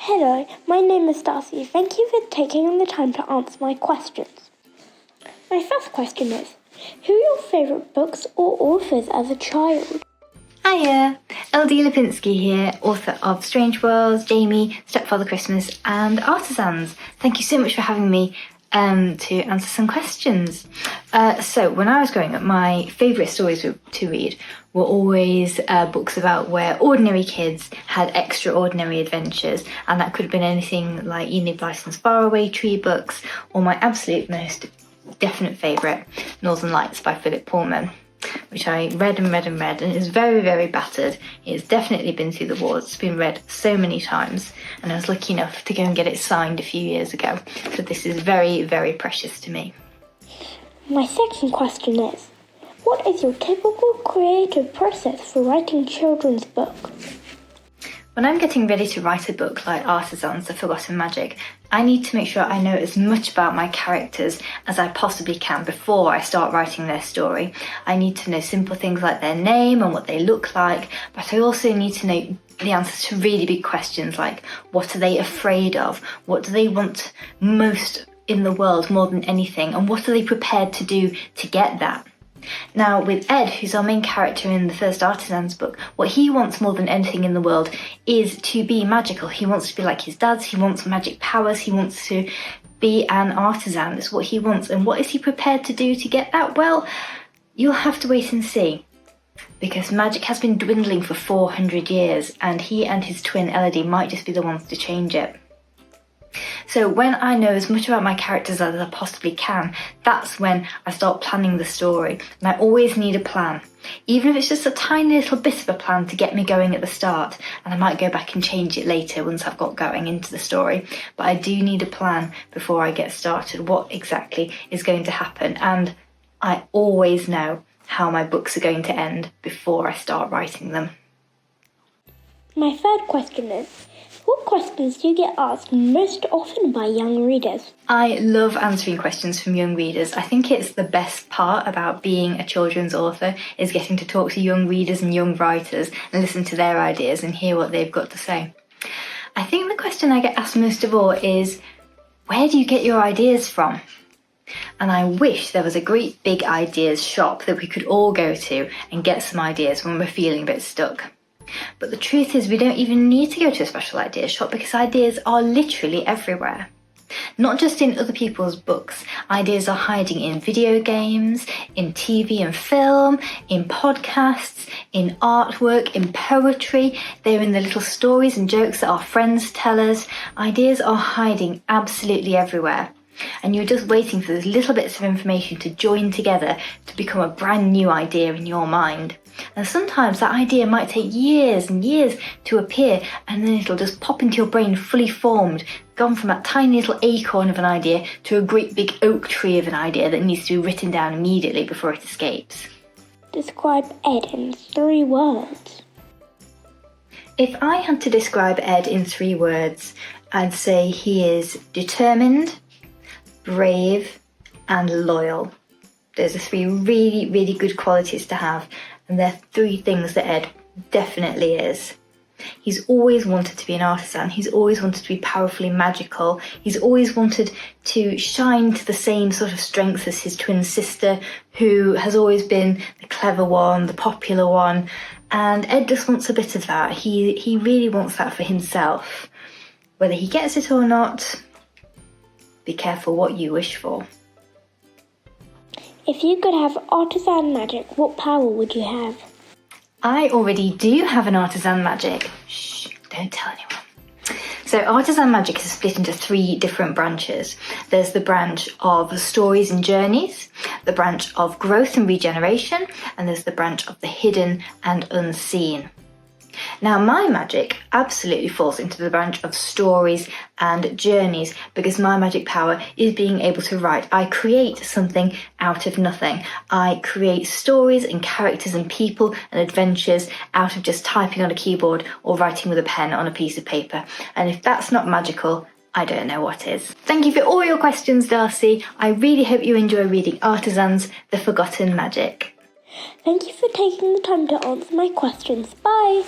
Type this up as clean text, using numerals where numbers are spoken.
Hello, my name is Darcey. Thank you for taking the time to answer my questions. My first question is, who are your favourite books or authors as a child? Hiya, Elodie Lapinski here, author of Strangeworlds, Jamie, Stepfather Christmas and Artezans. Thank you so much for having me to answer some questions. So when I was growing up, my favourite stories to read were always books about where ordinary kids had extraordinary adventures, and that could have been anything like Enid Blyton's Faraway Tree books, or my absolute most definite favourite, Northern Lights by Philip Pullman, which I read and is very, very battered. It's definitely been through the wars. It's been read so many times, and I was lucky enough to go and get it signed a few years ago. So this is very, very precious to me. My second question is, what is your typical creative process for writing children's books? When I'm getting ready to write a book like Artezans, The Forgotten Magic, I need to make sure I know as much about my characters as I possibly can before I start writing their story. I need to know simple things like their name and what they look like, but I also need to know the answers to really big questions like, what are they afraid of? What do they want most in the world more than anything? And what are they prepared to do to get that? Now, with Ed, who's our main character in the first Artezans book, what he wants more than anything in the world is to be magical. He wants to be like his dad's, he wants magic powers, he wants to be an artisan. That's what he wants. And what is he prepared to do to get that? Well, you'll have to wait and see. Because magic has been dwindling for 400 years, and he and his twin Elodie might just be the ones to change it. So when I know as much about my characters as I possibly can, that's when I start planning the story. And I always need a plan, even if it's just a tiny little bit of a plan to get me going at the start. And I might go back and change it later once I've got going into the story. But I do need a plan before I get started, what exactly is going to happen. And I always know how my books are going to end before I start writing them. My third question is, what questions do you get asked most often by young readers? I love answering questions from young readers. I think it's the best part about being a children's author is getting to talk to young readers and young writers and listen to their ideas and hear what they've got to say. I think the question I get asked most of all is, where do you get your ideas from? And I wish there was a great big ideas shop that we could all go to and get some ideas when we're feeling a bit stuck. But the truth is we don't even need to go to a special ideas shop because ideas are literally everywhere. Not just in other people's books, ideas are hiding in video games, in TV and film, in podcasts, in artwork, in poetry. They're in the little stories and jokes that our friends tell us. Ideas are hiding absolutely everywhere. And you're just waiting for those little bits of information to join together to become a brand new idea in your mind. And sometimes that idea might take years and years to appear, and then it'll just pop into your brain fully formed, gone from that tiny little acorn of an idea to a great big oak tree of an idea that needs to be written down immediately before it escapes. Describe Ed in 3 words. If I had to describe Ed in 3 words, I'd say he is determined, brave and loyal. Those are 3 really, really good qualities to have, and they're 3 things that Ed definitely is. He's always wanted to be an artisan, he's always wanted to be powerfully magical, he's always wanted to shine to the same sort of strengths as his twin sister, who has always been the clever one, the popular one, and Ed just wants a bit of that. He really wants that for himself. Whether he gets it or not, be careful what you wish for. If you could have artisan magic, what power would you have? I already do have an artisan magic. Shh, don't tell anyone. So artisan magic is split into 3 different branches. There's the branch of stories and journeys, the branch of growth and regeneration, and there's the branch of the hidden and unseen. Now, my magic absolutely falls into the branch of stories and journeys because my magic power is being able to write. I create something out of nothing. I create stories and characters and people and adventures out of just typing on a keyboard or writing with a pen on a piece of paper. And if that's not magical, I don't know what is. Thank you for all your questions, Darcey. I really hope you enjoy reading Artezans, The Forgotten Magic. Thank you for taking the time to answer my questions. Bye!